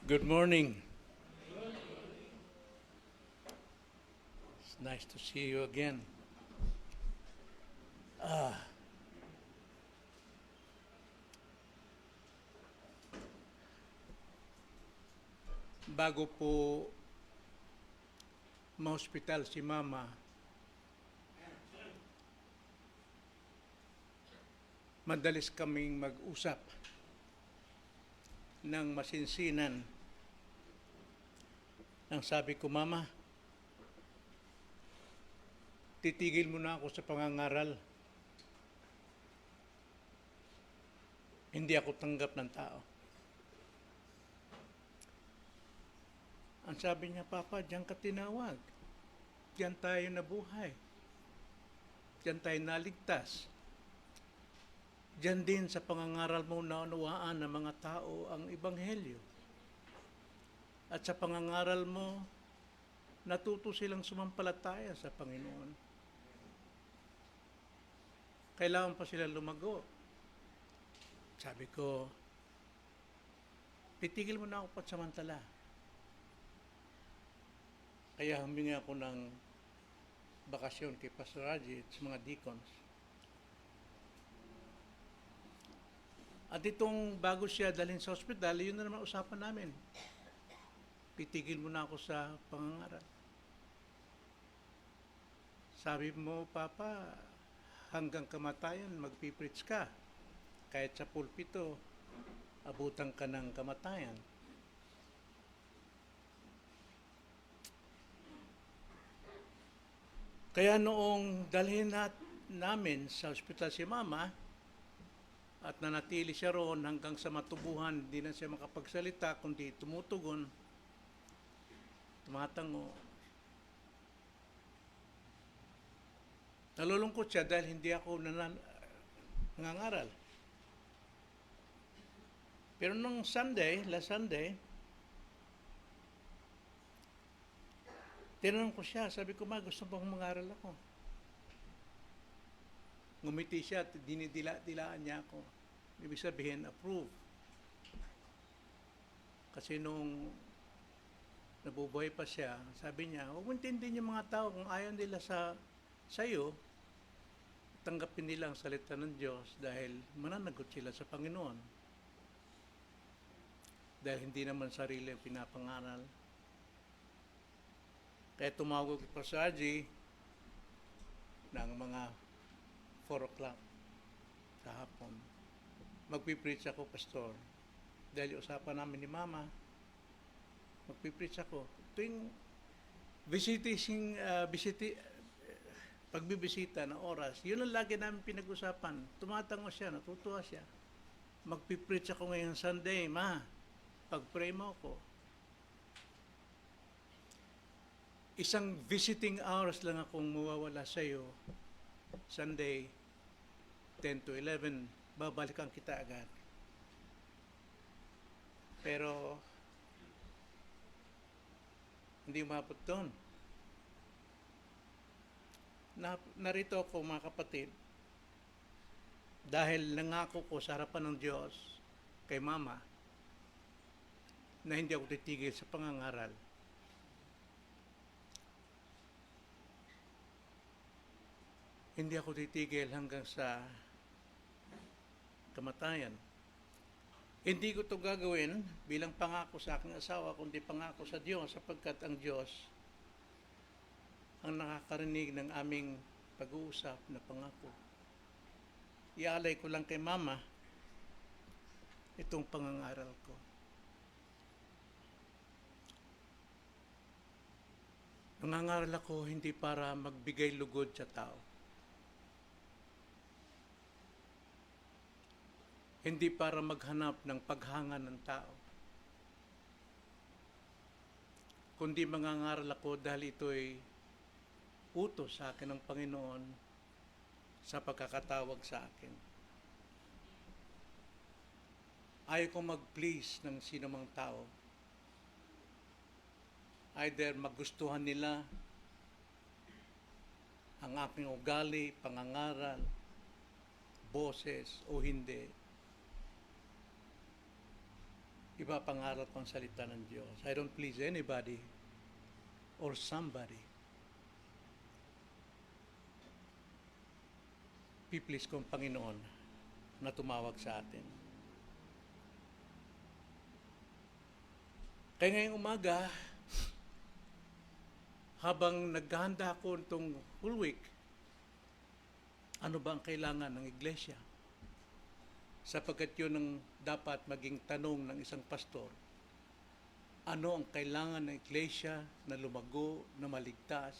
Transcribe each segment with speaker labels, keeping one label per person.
Speaker 1: Good morning. It's nice to see you again. Bago po ma-hospital si Mama, madalis kaming mag-usap ng masinsinan. Nang sabi ko, Mama, titigil mo na ako sa pangangaral. Hindi ako tanggap ng tao. Ang sabi niya, Papa, diyan ka tinawag. Diyan tayo nabuhay. Diyan tayo naligtas. Diyan din sa pangangaral mo naunawaan ng mga tao ang Ebanghelyo. At sa pangangaral mo, natuto silang sumampalataya sa Panginoon. Kailangan pa sila lumago. Sabi ko, titigil mo na ako pansamantala. Kaya humingi ako ng bakasyon kay Pastor Raji at sa mga deacons. At itong bago siya dalhin sa ospital, yun na naman usapan namin. Titigil mo na ako sa pangangaral. Sabi mo, Papa, hanggang kamatayan magpipreach ka. Kahit sa pulpito, abutan ka ng kamatayan. Kaya noong dalhin namin sa ospital si Mama, at nanatili siya roon hanggang sa matubuhan, hindi na siya makapagsalita, kundi tumutugon, tumatango. Nalulungkot siya dahil hindi ako nangangaral. Pero nung last Sunday, tinanong ko siya, sabi ko, Ma, gusto bang mangaral ako? Ngumiti siya at dinidila-dilaan niya ako. Ibig sabihin, approve. Kasi nung nabubuhay pa siya, sabi niya, huwag mo intindihin yung mga tao kung ayaw nila sa iyo, tanggapin nila ang salita ng Diyos dahil mananagot sila sa Panginoon. Dahil hindi naman sarili ang pinapangaral. Kaya tumawag ko sa Haji ng mga 4 o'clock sa hapon. Magpipreach ako, Pastor. Dahil usapan namin ni Mama, magpipreach ako. Tuwing pagbibisita na oras, yun ang lagi namin pinag-usapan. Tumatango siya, natutuwa siya. Magpipreach ako ngayong Sunday, Ma. Pag-pray mo ako. Isang visiting hours lang akong mawawala sa iyo. Sunday, 10 to 11, babalikan kita agad. Pero, hindi umabot doon. Narito ako, mga kapatid, dahil nangako ko sa harapan ng Diyos kay Mama na hindi ako titigil sa pangangaral. Hindi ako titigil hanggang sa kamatayan. Hindi ko ito gagawin bilang pangako sa aking asawa, kundi pangako sa Diyos, sapagkat ang Diyos ang nakakarinig ng aming pag-uusap na pangako. Ialay ko lang kay Mama itong pangangaral ko. Nangangaral ako hindi para magbigay lugod sa tao. Hindi para maghanap ng paghanga ng tao. Kundi mangangaral ako dahil ito'y utos sa akin ng Panginoon sa pagkakatawag sa akin. Ayaw ko mag-please ng sinumang tao. Either magustuhan nila ang aking ugali, pangangaral, boses o hindi. ipapangaral ko ang salita ng Diyos. I don't please anybody or somebody. Piplease ko ang Panginoon na tumawag sa atin. Kaya ngayong umaga, habang naghahanda ako itong whole week, ano ba ang kailangan ng iglesia? Sapagkat yun ang dapat maging tanong ng isang pastor. Ano ang kailangan ng iglesia na lumago, na maligtas,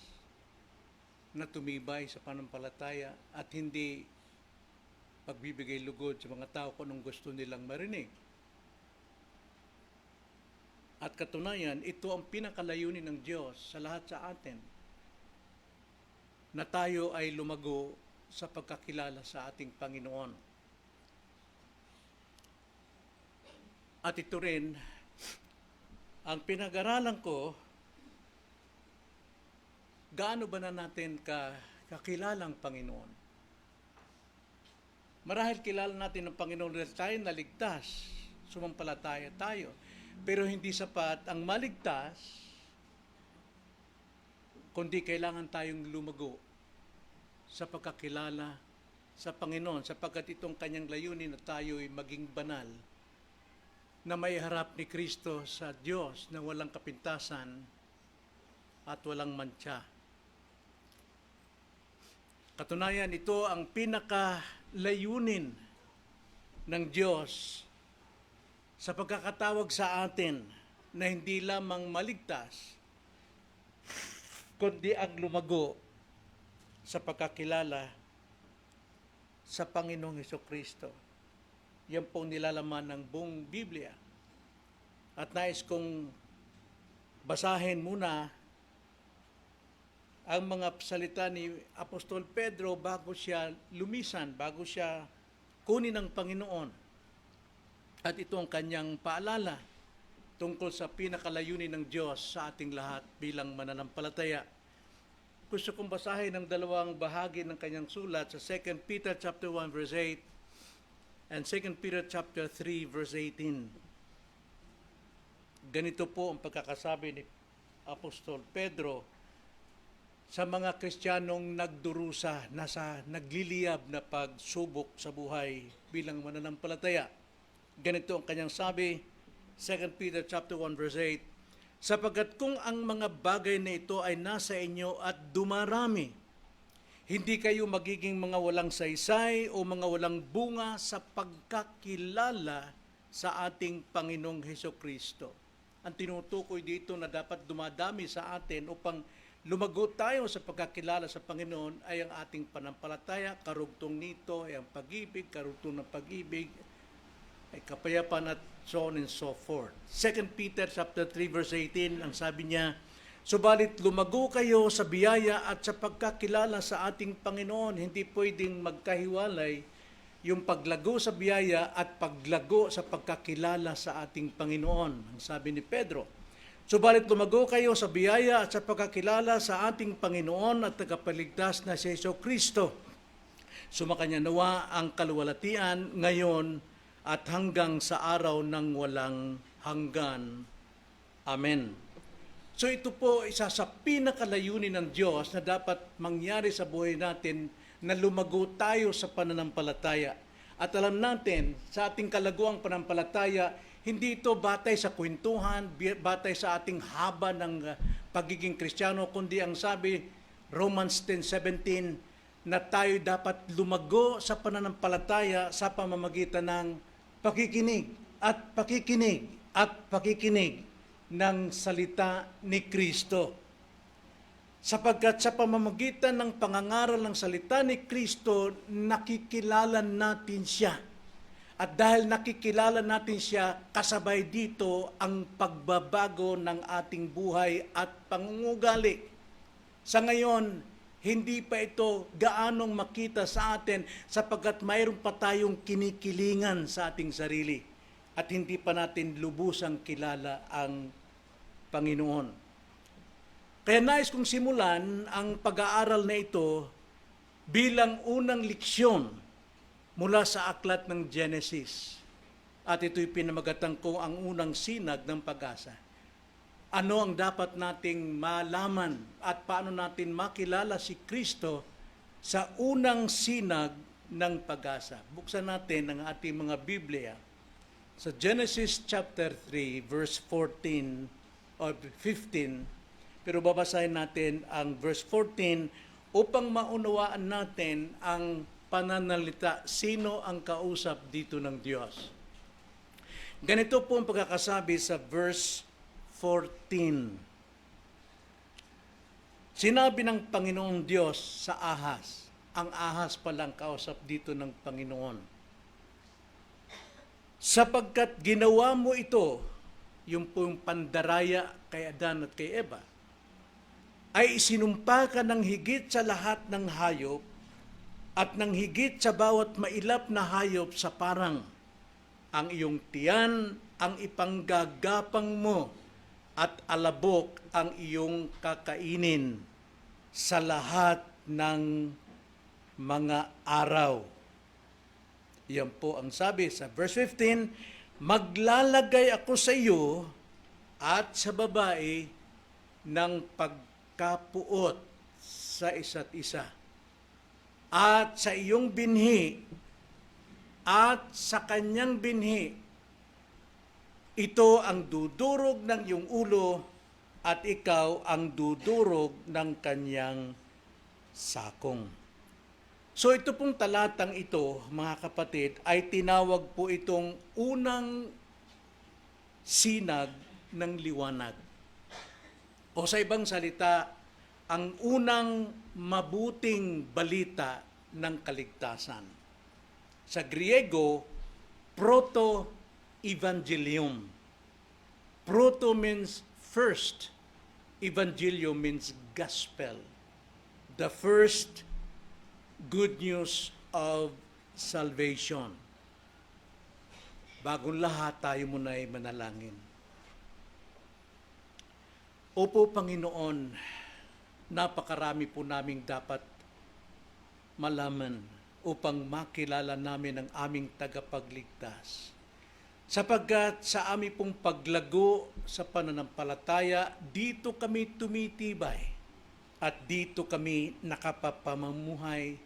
Speaker 1: na tumibay sa panampalataya at hindi pagbibigay lugod sa mga tao kung anong gusto nilang marinig? At katunayan, ito ang pinakalayunin ng Diyos sa lahat sa atin, na tayo ay lumago sa pagkakilala sa ating Panginoon. At ito rin, ang pinag-aralan ko, gaano ba na natin kakilalang Panginoon? Marahil kilala natin ang Panginoon dahil tayo naligtas, sumampalataya tayo. Pero hindi sapat ang maligtas, kundi kailangan tayong lumago sa pagkakilala sa Panginoon, sapagkat itong kanyang layunin na tayo ay maging banal, na may harap ni Kristo sa Diyos na walang kapintasan at walang mantsa. Katunayan, ito ang pinakalayunin ng Diyos sa pagkakatawag sa atin na hindi lamang maligtas, kundi ang lumago sa pagkakilala sa Panginoong Hesukristo. Yan pong nilalaman ng buong Biblia. At nais kong basahin muna ang mga salita ni Apostol Pedro bago siya lumisan, bago siya kunin ng Panginoon. At ito ang kanyang paalala tungkol sa pinakalayunin ng Diyos sa ating lahat bilang mananampalataya. Gusto kong basahin ang dalawang bahagi ng kanyang sulat sa 2 Peter chapter 1 verse 8 and 2 Peter chapter 3 verse 18. Ganito po ang pagkakasabi ni Apostol Pedro sa mga Kristiyanong nagdurusa, nagliliyab na pagsubok sa buhay bilang mananampalataya. Ganito ang kanyang sabi, 2 Peter chapter 1 verse 8, sapagkat kung ang mga bagay na ito ay nasa inyo at dumarami, hindi kayo magiging mga walang saysay o mga walang bunga sa pagkakilala sa ating Panginoong Hesukristo. Ang tinutukoy dito na dapat dumadami sa atin upang lumago tayo sa pagkakilala sa Panginoon ay ang ating panampalataya. Karugtong nito ay ang pag-ibig, karugtong ng pag-ibig ay kapayapaan at so on and so forth. 2 Peter chapter 3 verse 18, ang sabi niya, subalit lumago kayo sa biyaya at sa pagkakilala sa ating Panginoon. Hindi pwedeng magkahiwalay yung paglago sa biyaya at paglago sa pagkakilala sa ating Panginoon. Ang sabi ni Pedro, subalit lumago kayo sa biyaya at sa pagkakilala sa ating Panginoon at tagapagligtas na si Jesucristo. Sumakanya nawa ang kaluwalhatian ngayon at hanggang sa araw ng walang hanggan. Amen. So ito po isa sa pinakalayunin ng Diyos na dapat mangyari sa buhay natin, na lumago tayo sa pananampalataya. At alam natin, sa ating kalaguang pananampalataya, hindi ito batay sa kwentuhan, batay sa ating haba ng pagiging Kristiyano, kundi ang sabi, Romans 10:17, na tayo dapat lumago sa pananampalataya sa pamamagitan ng pakikinig at pakikinig at pakikinig ng salita ni Kristo. Sapagkat sa pamamagitan ng pangangaral ng salita ni Kristo, nakikilala natin siya. At dahil nakikilala natin siya, kasabay dito ang pagbabago ng ating buhay at pangungugali. Sa ngayon, hindi pa ito gaanong makita sa atin sapagkat mayroon pa tayong kinikilingan sa ating sarili at hindi pa natin lubusang kilala ang Panginoon. Kaya nais kong simulan ang pag-aaral na ito bilang unang leksyon mula sa aklat ng Genesis. At ito'y pinamagatang ko ang unang sinag ng pag-asa. Ano ang dapat nating malaman at paano natin makilala si Kristo sa unang sinag ng pag-asa? Buksan natin ang ating mga Biblia sa Genesis chapter 3, verse 14 or 15. Pero babasahin natin ang verse 14 upang maunawaan natin ang pananalita, sino ang kausap dito ng Diyos. Ganito po ang pagkakasabi sa verse 14. Sinabi ng Panginoong Diyos sa ahas, ang ahas palang kausap dito ng Panginoon, sapagkat ginawa mo ito, yung po yung pandaraya kay Adan at kay Eva, ay isinumpa ka ng higit sa lahat ng hayop at ng higit sa bawat mailap na hayop sa parang ang iyong tiyan ang ipanggagapang mo at alabok ang iyong kakainin sa lahat ng mga araw. Yan po ang sabi sa verse 15, maglalagay ako sa iyo at sa babae ng pagkapuot sa isa't isa. At sa iyong binhi at sa kanyang binhi, ito ang dudurog ng iyong ulo at ikaw ang dudurog ng kanyang sakong. So ito pong talatang ito, mga kapatid, ay tinawag po itong unang sinag ng liwanag. O sa ibang salita, ang unang mabuting balita ng kaligtasan. Sa Griego, proto-evangelium. Proto means first. Evangelium means gospel. The first good news of salvation. Bagong lahat, tayo muna ay manalangin. Opo, Panginoon, napakarami po naming dapat malaman upang makilala namin ang aming tagapagligtas. Sapagkat sa aming pong paglago sa pananampalataya, dito kami tumitibay at dito kami nakapapamamuhay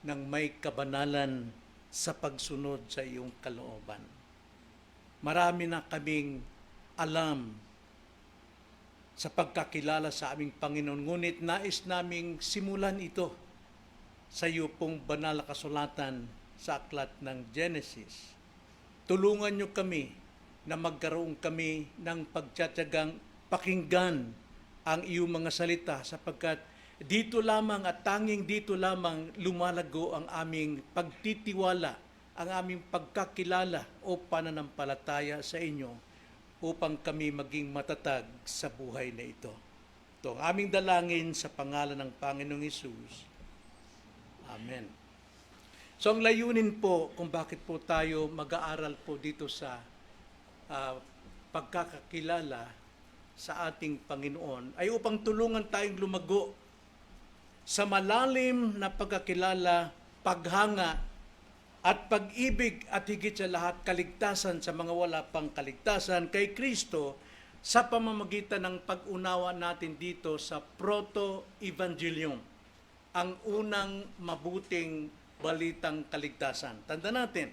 Speaker 1: ng may kabanalan sa pagsunod sa iyong kalooban. Marami na kaming alam sa pagkakilala sa aming Panginoon, ngunit nais naming simulan ito sa iyo pong banal na kasulatan sa aklat ng Genesis. Tulungan niyo kami na magkaroon kami ng pagtsatsagang pakinggan ang iyong mga salita, sapagkat dito lamang at tanging dito lamang lumalago ang aming pagtitiwala, ang aming pagkakilala o pananampalataya sa inyo upang kami maging matatag sa buhay na ito. Ito ang aming dalangin sa pangalan ng Panginoong Hesus. Amen. So ang layunin po kung bakit po tayo mag-aaral po dito sa pagkakakilala sa ating Panginoon ay upang tulungan tayong lumago sa malalim na pagkakilala, paghanga at pag-ibig at higit sa lahat kaligtasan sa mga wala pang kaligtasan kay Kristo sa pamamagitan ng pag-unawa natin dito sa proto-evangelium, ang unang mabuting balitang kaligtasan. Tanda natin,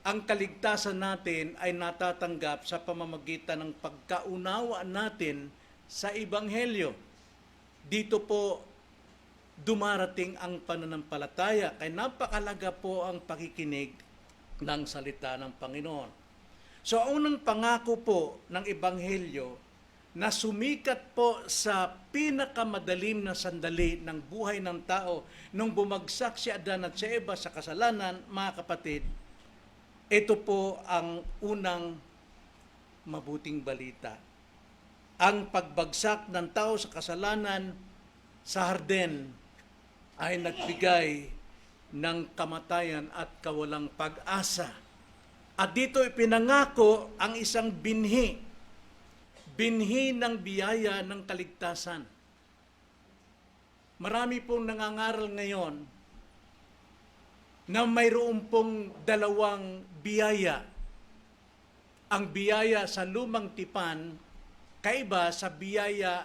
Speaker 1: ang kaligtasan natin ay natatanggap sa pamamagitan ng pagkaunawa natin sa Ebanghelyo. Dito po dumarating ang pananampalataya, kaya napakalaga po ang pakikinig ng salita ng Panginoon. So, ang unang pangako po ng Ebanghelyo na sumikat po sa pinakamadalim na sandali ng buhay ng tao nung bumagsak si Adan at si Eva sa kasalanan, mga kapatid, ito po ang unang mabuting balita. Ang pagbagsak ng tao sa kasalanan sa Harden ay nagbigay ng kamatayan at kawalang pag-asa. At dito ipinangako ang isang binhi ng biyaya ng kaligtasan. Marami pong nangangaral ngayon na mayroon pong dalawang biyaya. Ang biyaya sa lumang tipan, kaiba sa biyaya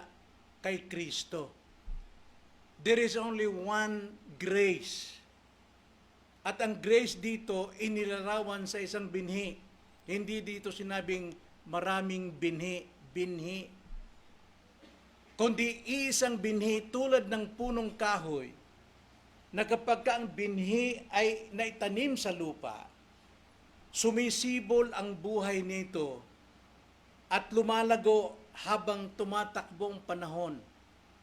Speaker 1: kay Kristo. There is only one grace. At ang grace dito, inilarawan sa isang binhi. Hindi dito sinabing maraming binhi. Kundi isang binhi tulad ng punong kahoy, na kapag ang binhi ay naitanim sa lupa, sumisibol ang buhay nito at lumalago habang tumatakbo ang panahon.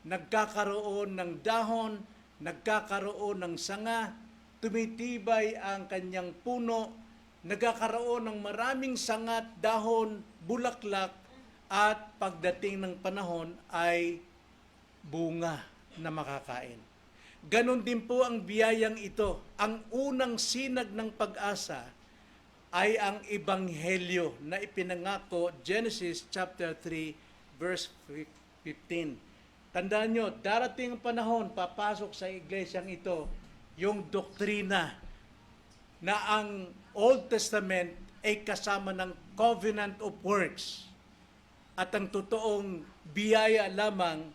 Speaker 1: Nagkakaroon ng dahon, nagkakaroon ng sanga, tumitibay ang kanyang puno, nagkakaroon ng maraming sangat, dahon, bulaklak, at pagdating ng panahon ay bunga na makakain. Ganon din po ang biyayang ito. Ang unang sinag ng pag-asa ay ang ebanghelyo na ipinangako, Genesis chapter 3 verse 15. Tandaan nyo, darating ang panahon, papasok sa iglesyang ito yung doktrina na ang Old Testament ay kasama ng covenant of works at ang totoong biyaya lamang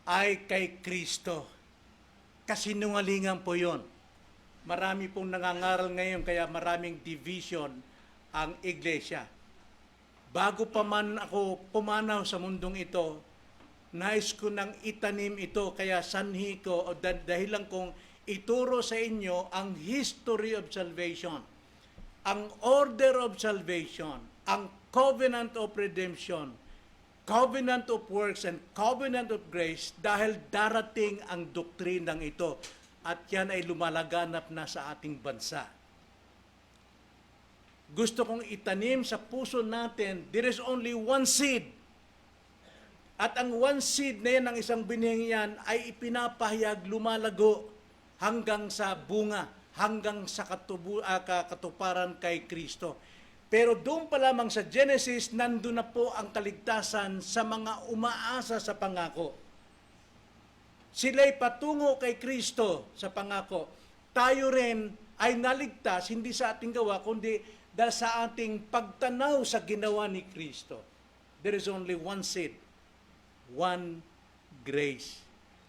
Speaker 1: ay kay Kristo. Kasinungalingan po yon. Marami pong nangangaral ngayon kaya maraming division ang iglesia. Bago pa man ako pumanaw sa mundong ito, nais ko nang itanim ito kaya sanhi ko o dahilan kong ituro sa inyo ang history of salvation, ang order of salvation, ang covenant of redemption, covenant of works and covenant of grace dahil darating ang doktrinang ito at yan ay lumalaganap na sa ating bansa. Gusto kong itanim sa puso natin, there is only one seed. At ang one seed na yan, ang isang binhing yan, ay ipinapahayag, lumalago hanggang sa bunga, hanggang sa katuparan kay Kristo. Pero doon pa lamang sa Genesis, nandun na po ang kaligtasan sa mga umaasa sa pangako. Sila'y patungo kay Kristo sa pangako. Tayo rin ay naligtas, hindi sa ating gawa, kundi dahil sa ating pagtanaw sa ginawa ni Kristo. There is only one seed, one grace.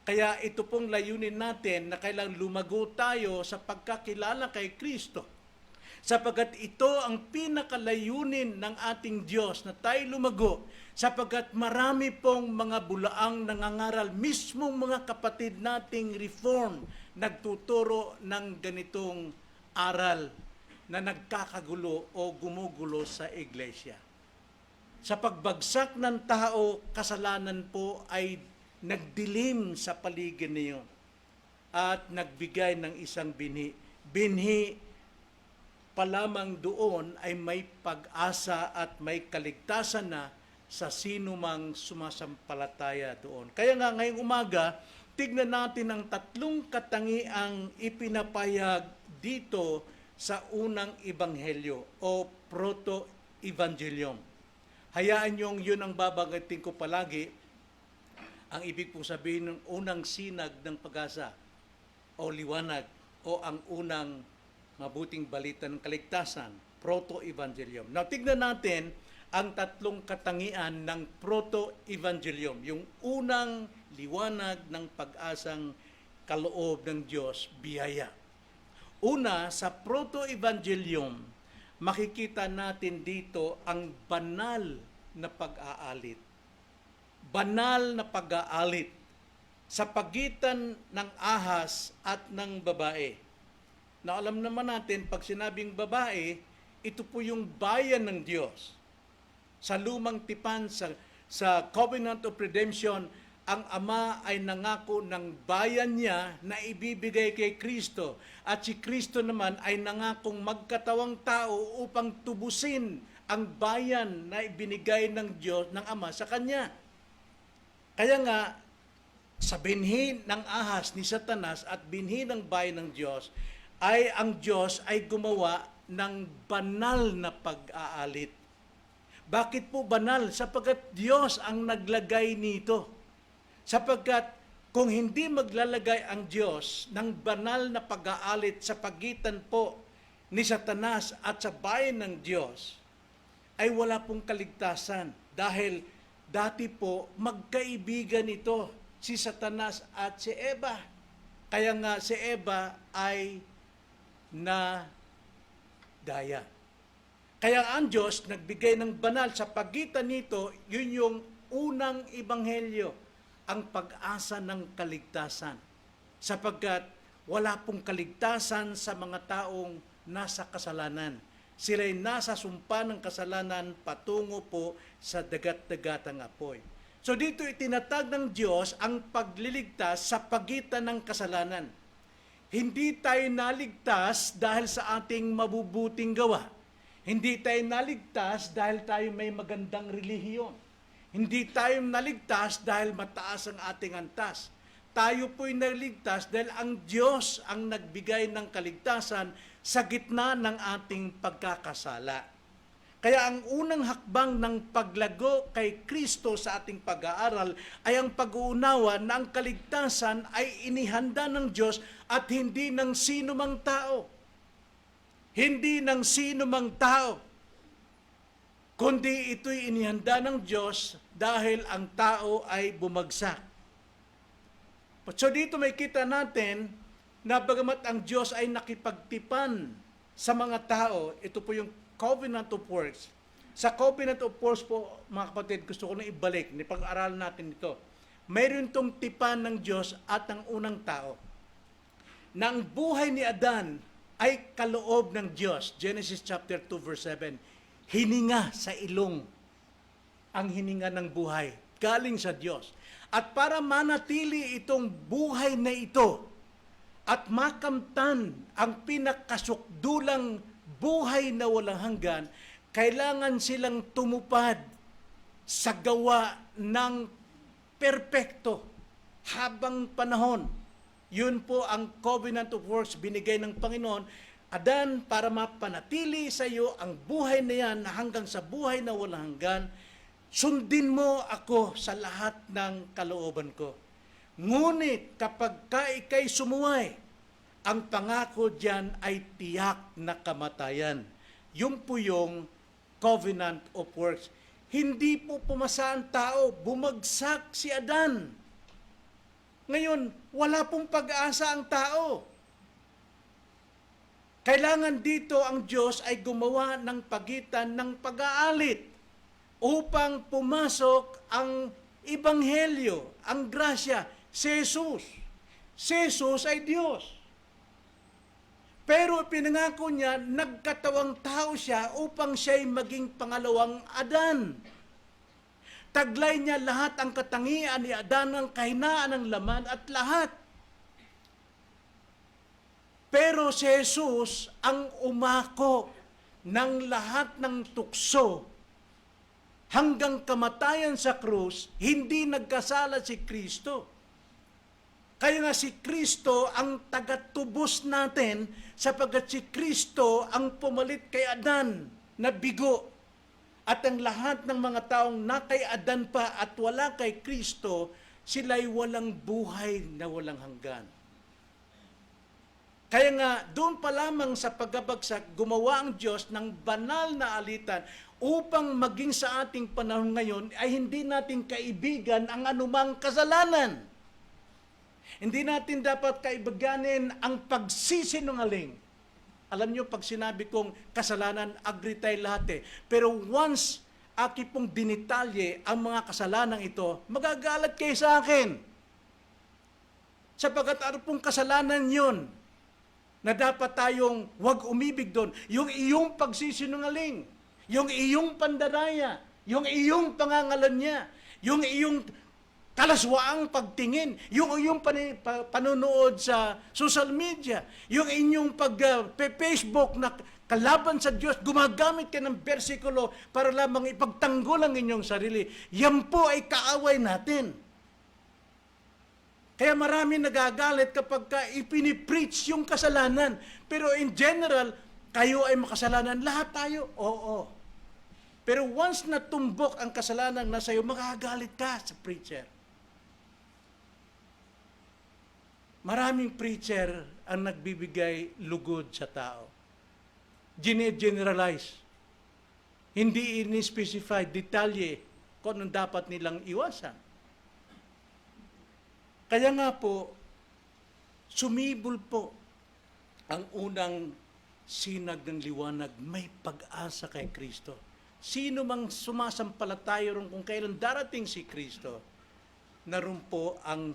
Speaker 1: Kaya ito pong layunin natin na kailangang lumago tayo sa pagkakilala kay Kristo. Sapagkat ito ang pinakalayunin ng ating Diyos na tayo lumago, sapagkat marami pong mga bulaang nangangaral, mismong mga kapatid nating reform, nagtuturo ng ganitong aral na nagkakagulo o gumugulo sa iglesia. Sa pagbagsak ng tao, kasalanan po ay nagdilim sa paligid niyo at nagbigay ng isang binhi. Binhi pa lamang doon ay may pag-asa at may kaligtasan na sa sino mang sumasampalataya doon. Kaya nga ngayong umaga, tignan natin ang tatlong katangiang ipinapayag dito sa unang ebanghelyo o proto-evangelium. Hayaan niyong yun ang babanggitin ko palagi, ang ibig pong sabihin ng unang sinag ng pag-asa o liwanag o ang unang mabuting balita ng kaligtasan, proto-evangelium. Now, tignan natin ang tatlong katangian ng proto-evangelium, yung unang liwanag ng pag-asang kaloob ng Diyos, biyaya. Una, sa proto-evangelium, makikita natin dito ang banal na pag-aalit. Banal na pag-aalit sa pagitan ng ahas at ng babae. Na alam naman natin, pag sinabing babae, ito po yung bayan ng Diyos. Sa lumang tipan, sa covenant of redemption, ang Ama ay nangako ng bayan niya na ibibigay kay Kristo. At si Kristo naman ay nangakong magkatawang tao upang tubusin ang bayan na ibinigay ng Diyos, ng Ama sa Kanya. Kaya nga, sa binhi ng ahas ni Satanas at binhi ng bayan ng Diyos, ay ang Diyos ay gumawa ng banal na pag-aalit. Bakit po banal? Sapagkat Diyos ang naglagay nito. Sapagkat kung hindi maglalagay ang Diyos ng banal na pag-aalit sa pagitan po ni Satanas at sa bayan ng Diyos, ay wala pong kaligtasan dahil dati po magkaibigan ito, si Satanas at si Eva. Kaya nga si Eva ay na daya. Kaya ang Diyos nagbigay ng banal sa pagitan nito, yun yung unang ebanghelyo, ang pag-asa ng kaligtasan. Sapagkat wala pong kaligtasan sa mga taong nasa kasalanan. Sila'y nasa sumpa ng kasalanan patungo po sa dagat-dagatang apoy. So dito itinatag ng Diyos ang pagliligtas sa pagitan ng kasalanan. Hindi tayo naligtas dahil sa ating mabubuting gawa. Hindi tayo naligtas dahil tayo may magandang relihiyon. Hindi tayo naligtas dahil mataas ang ating antas. Tayo po'y naligtas dahil ang Diyos ang nagbigay ng kaligtasan sa gitna ng ating pagkakasala. Kaya ang unang hakbang ng paglago kay Kristo sa ating pag-aaral ay ang pag-uunawa na ang kaligtasan ay inihanda ng Diyos at hindi ng sino mang tao. Hindi ng sino mang tao, kundi ito'y inihanda ng Diyos dahil ang tao ay bumagsak. So dito may kita natin na bagamat ang Diyos ay nakipagtipan sa mga tao, ito po yung Covenant of Works. Sa Covenant of Works po, mga kapatid, gusto ko na ibalik, nipag-aralan natin ito. Mayroon itong tipan ng Diyos at ng unang tao. Na ang buhay ni Adan ay kaloob ng Diyos. Genesis chapter 2 verse 7. Hininga sa ilong ang hininga ng buhay. Galing sa Diyos. At para manatili itong buhay na ito at makamtan ang pinakasukdulang buhay na walang hanggan, kailangan silang tumupad sa gawa ng perpekto habang panahon. Yun po ang Covenant of Works binigay ng Panginoon. Adan, para mapanatili sa iyo ang buhay na yan na hanggang sa buhay na walang hanggan, sundin mo ako sa lahat ng kalooban ko. Ngunit kapag ika'y sumuway, ang pangako diyan ay tiyak na kamatayan. Yun po yung Covenant of Works. Hindi po pumasa ang tao, bumagsak si Adan. Ngayon, wala pong pag-asa ang tao. Kailangan dito ang Diyos ay gumawa ng pagitan ng pag-aalit upang pumasok ang Ebanghelyo, ang grasya, si Jesus. Si Jesus ay Diyos. Pero pinangako niya, nagkatawang tao siya upang siya'y maging pangalawang Adan. Taglay niya lahat ang katangian ni Adan, ang kahinaan ng laman at lahat. Pero si Jesus ang umako ng lahat ng tukso hanggang kamatayan sa krus, hindi nagkasala si Kristo. Kaya nga si Kristo ang tagatubos natin sapagkat si Kristo ang pumalit kay Adan na bigo. At ang lahat ng mga taong na kay Adan pa at wala kay Kristo, sila'y walang buhay na walang hanggan. Kaya nga, doon pa lamang sa pagbabagsak, gumawa ang Diyos ng banal na alitan upang maging sa ating panahon ngayon ay hindi natin kaibigan ang anumang kasalanan. Hindi natin dapat kaibiganin ang pagsisinungaling. Alam nyo, pag sinabi kong kasalanan, agree tayo lahat eh. Pero once aki pong dinitalye ang mga kasalanan ito, magagalat kayo sa akin. Sapagkat ano pong kasalanan yun na dapat tayong wag umibig doon? Yung iyong pagsisinungaling, yung iyong pandaraya, yung iyong pangangalan yung iyong kalaswaang pagtingin, yung iyong panonood sa social media, yung inyong pag-Facebook na kalaban sa Diyos, gumagamit ka ng bersikulo para lamang ipagtanggol ang inyong sarili. Yan po ay kaaway natin. Kaya marami nagagalit kapag ipinipreach yung kasalanan. Pero in general, kayo ay makasalanan. Lahat tayo, oo. Pero once natumbok ang kasalanan na sa'yo, magagalit ka sa preacher. Maraming preacher ang nagbibigay lugod sa tao. Gine-generalize. Hindi ini-specify detalye kung anong dapat nilang iwasan. Kaya nga po, sumibol po ang unang sinag ng liwanag, may pag-asa kay Kristo. Sino mang sumasampalataya ron kung kailan darating si Kristo, naroon po ang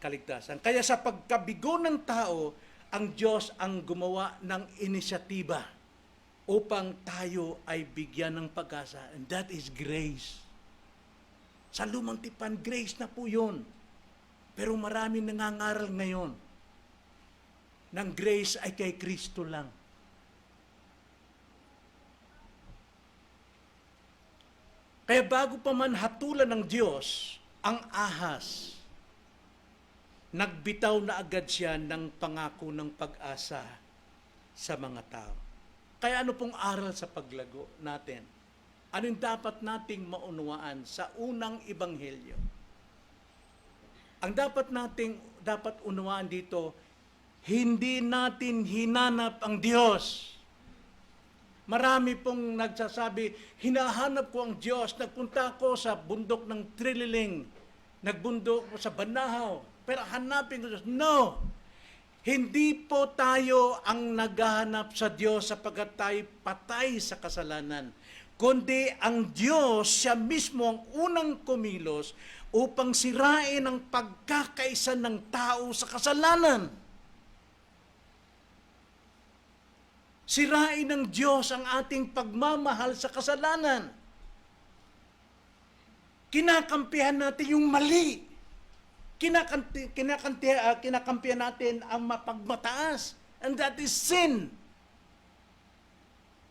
Speaker 1: kaligtasan. Kaya sa pagkabigo ng tao, ang Diyos ang gumawa ng inisyatiba upang tayo ay bigyan ng pag-asa. And that is grace. Sa lumang tipan, grace na po yun. Pero marami nangangaral ngayon ng grace ay kay Kristo lang. Kaya bago pa man hatulan ng Diyos ang ahas, nagbitaw na agad siya ng pangako ng pag-asa sa mga tao. Kaya ano pong aral sa paglago natin? Anong dapat nating maunawaan sa unang ebanghelyo? Ang dapat unawaan dito, hindi natin hinanap ang Diyos. Marami pong nagsasabi, hinahanap ko ang Diyos, nagpunta ako sa bundok ng Trililing, nagbundok ko sa Banahaw, pero hanapin ko Diyos. No! Hindi po tayo ang naghahanap sa Diyos sapagkat tayo patay sa kasalanan, kundi ang Diyos, siya mismo ang unang kumilos upang sirain ang pagkakaisa ng tao sa kasalanan. Sirain ng Diyos ang ating pagmamahal sa kasalanan. Kinakampihan natin yung mali. Kinakampihan natin ang mapagmataas. And that is sin.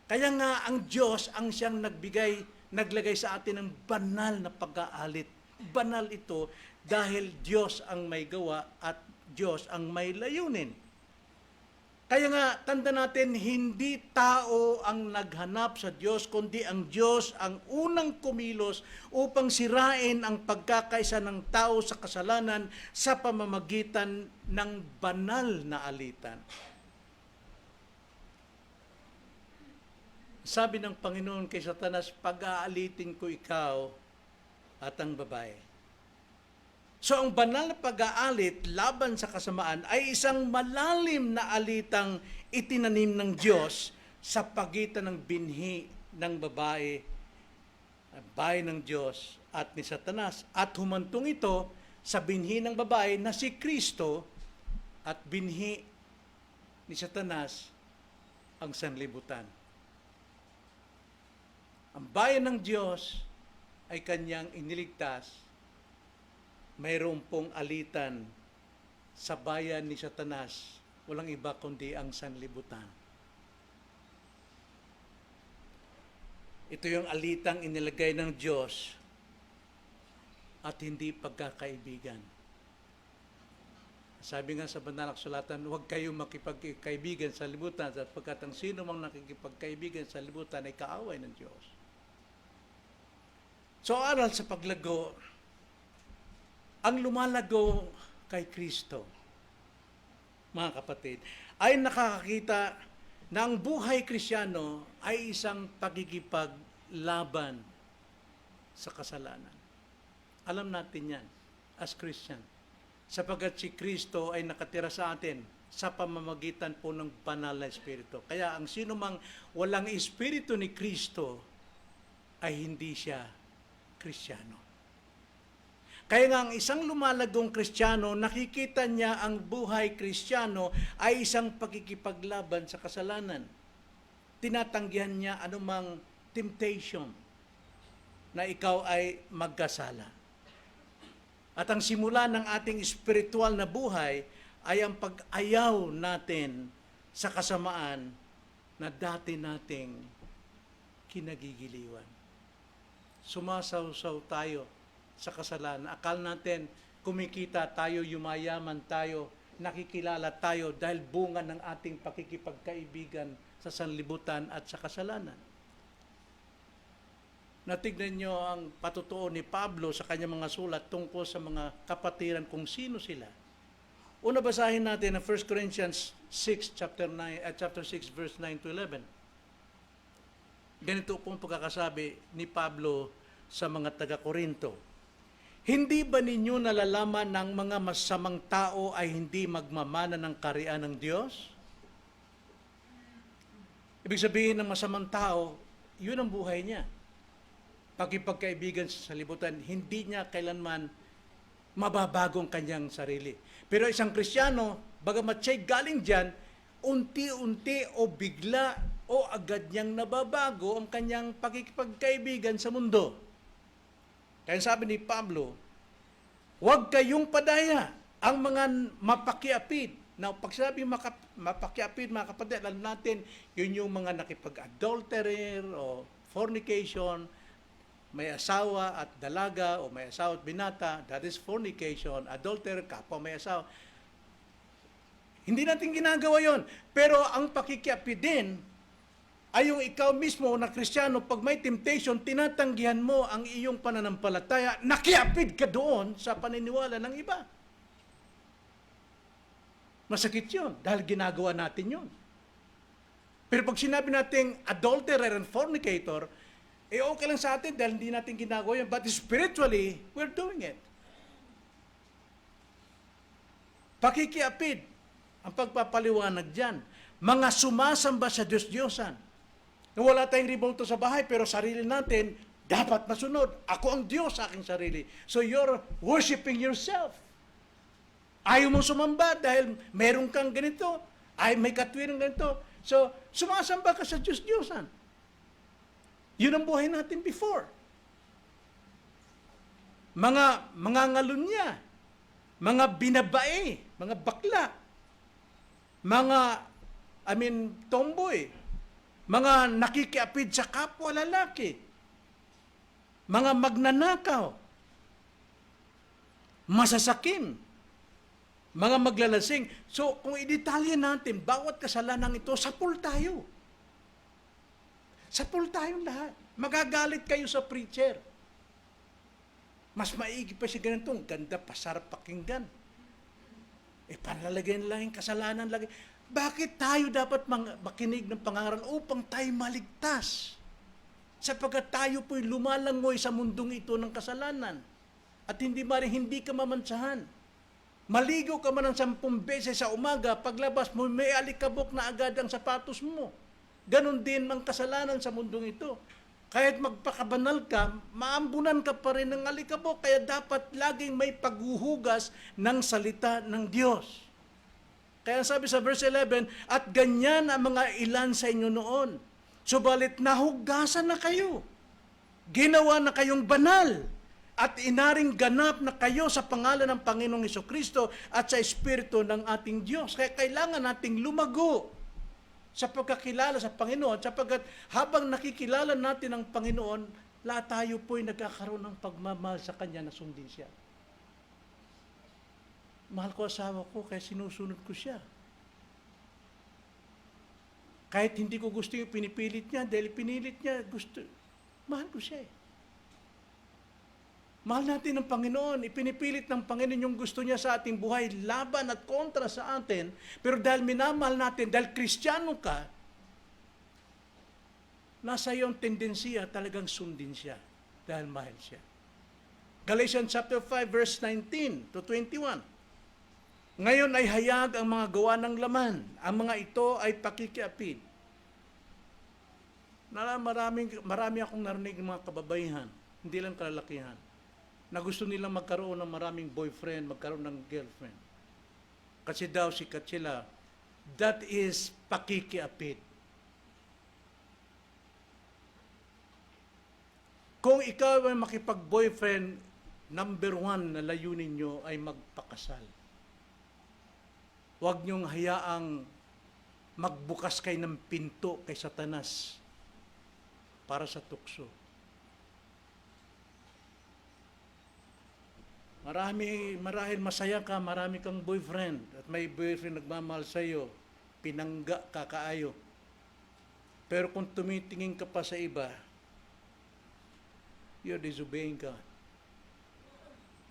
Speaker 1: Kaya nga ang Diyos ang siyang naglagay sa atin ng banal na pag-aalit. Banal ito dahil Diyos ang may gawa at Diyos ang may layunin. Kaya nga, tanda natin, hindi tao ang naghanap sa Diyos, kundi ang Diyos ang unang kumilos upang sirain ang pagkakaisa ng tao sa kasalanan sa pamamagitan ng banal na alitan. Sabi ng Panginoon kay Satanas, pag-aalitin ko ikaw at ang babae. So ang banal na pag-aalit laban sa kasamaan ay isang malalim na alitang itinanim ng Diyos sa pagitan ng binhi ng babae ng Diyos at ni Satanas. At humantong ito sa binhi ng babae na si Kristo at binhi ni Satanas ang sanlibutan. Ang bayan ng Diyos ay kanyang iniligtas. Mayroon pong alitan sa bayan ni Satanas, walang iba kundi ang sanlibutan. Ito yung alitang inilagay ng Diyos at hindi pagkakaibigan. Sabi nga sa banal na kasulatan, huwag kayong makipagkaibigan sa libutan sapagkat ang sino mang nakikipagkaibigan sa libutan ay kaaway ng Diyos. So aral sa paglago, ang lumalago kay Kristo, mga kapatid, ay nakakakita na ang buhay Kristiyano ay isang pagkikipaglaban sa kasalanan. Alam natin yan as Christian. Sapagkat si Kristo ay nakatira sa atin sa pamamagitan po ng banal na Espiritu. Kaya ang sino mang walang Espiritu ni Kristo ay hindi siya Kristiyano. Kaya nga ang isang lumalagong Kristiyano, nakikita niya ang buhay Kristiyano ay isang pagkikipaglaban sa kasalanan. Tinatanggihan niya anumang temptation na ikaw ay magkasala. At ang simula ng ating espiritual na buhay ay ang pag-ayaw natin sa kasamaan na dati nating kinagigiliwan. Sumasaw-saw tayo sa kasalanan. Akala natin, kumikita tayo, yumayaman tayo, nakikilala tayo dahil bunga ng ating pakikipagkaibigan sa sanlibutan at sa kasalanan. Natignan nyo ang patutuo ni Pablo sa kanyang mga sulat tungkol sa mga kapatiran kung sino sila. Una, basahin natin ang 1 Corinthians 6, chapter 6, verse 9 to 11. Ganito pong pagkakasabi ni Pablo sa mga taga-Korinto. Hindi ba ninyo nalalaman ng mga masamang tao ay hindi magmamana ng kaharian ng Diyos? Ibig sabihin ng masamang tao, yun ang buhay niya. Pakipagkaibigan sa libutan, hindi niya kailanman mababago ang kanyang sarili. Pero isang Kristiyano, bagamat siya'y galing dyan, unti-unti o bigla o agad niyang nababago ang kanyang pakikipagkaibigan sa mundo. Kaya sabi ni Pablo, huwag kayong padaya ang mga mapakiapid. Now, pag sabi mapakiapid, mga kapatid, alam natin, yun yung mga nakipag-adulterer o fornication, may asawa at dalaga o may asawa at binata, that is fornication, adulterer, kapwa may asawa. Hindi natin ginagawa yon. Pero ang pakikiapid din ay yung ikaw mismo na Kristiyano, pag may temptation, tinatanggihan mo ang iyong pananampalataya, nakiapid ka doon sa paniniwala ng iba. Masakit yun, dahil ginagawa natin yun. Pero pag sinabi natin adulterer and fornicator, okay lang sa atin dahil hindi natin ginagawa yun. But spiritually, we're doing it. Pakikiapid, ang pagpapaliwanag dyan. Mga sumasamba sa Diyos-Diyosan. Wala tayong ribulto sa bahay, pero sarili natin, dapat masunod. Ako ang Diyos sa aking sarili. So you're worshiping yourself. Ayaw mong sumamba dahil meron kang ganito, ay may katwiran ganito. So, sumasamba ka sa Diyos-Diyosan. Yun ang buhay natin before. Mga ngalunya, mga binabae, mga bakla, mga, tomboy, mga nakikiapid sa kapwa lalaki, mga magnanakaw, masasakim, mga maglalasing. So, kung i-detalye natin, bawat kasalanan ito, sapul tayo. Sapul tayong lahat. Magagalit kayo sa preacher. Mas maigi pa si ganitong, ganda, pasarap pakinggan. Panlalagay lang yung kasalanan lagi. Bakit tayo dapat makinig ng pangangaral upang tayo maligtas? Sapagkat tayo po'y lumalangoy sa mundong ito ng kasalanan. At hindi ka mamansahan. Maligo ka man ng 10 beses sa umaga, paglabas mo, may alikabok na agad ang sapatos mo. Ganon din ang kasalanan sa mundong ito. Kahit magpakabanal ka, maambunan ka pa rin ng alikabok, kaya dapat laging may paghuhugas ng salita ng Diyos. Kaya sabi sa verse 11, at ganyan ang mga ilan sa inyo noon. Subalit nahugasan na kayo. Ginawa na kayong banal. At inaring ganap na kayo sa pangalan ng Panginoong Hesukristo at sa Espiritu ng ating Diyos. Kaya kailangan nating lumago sa pagkakilala sa Panginoon, sapagkat habang nakikilala natin ang Panginoon, lahat tayo po'y nagkakaroon ng pagmamahal sa Kanya na sundin siya. Mahal ko asawa ko, kaya sinusunod ko siya. Kahit hindi ko gusto yung pinipilit niya, dahil pinilit niya, mahal ko siya eh. Mahal natin ang Panginoon. Ipinipilit ng Panginoon yung gusto niya sa ating buhay, laban at kontra sa atin. Pero dahil minamahal natin, dahil Kristiyano ka, nasa iyong tendensiya talagang sundin siya dahil mahal siya. Galatians chapter 5 verse 19 to 21. Ngayon ay hayag ang mga gawa ng laman. Ang mga ito ay pakikiapid. Marami akong narinig ng mga kababaihan, hindi lang kalalakihan, na gusto nilang magkaroon ng maraming boyfriend, magkaroon ng girlfriend. Kasi daw sikat sila. That is pakikiapid. Kung ikaw ay makipag-boyfriend, number 1 na layunin nyo ay magpakasal. Huwag nyong hayaang magbukas kayo ng pinto kay Satanas para sa tukso. Marahil masaya ka, marami kang boyfriend, at may boyfriend nagmamahal sa iyo, pinangga ka kaayo. Pero kung tumitingin ka pa sa iba, you're disobeying God.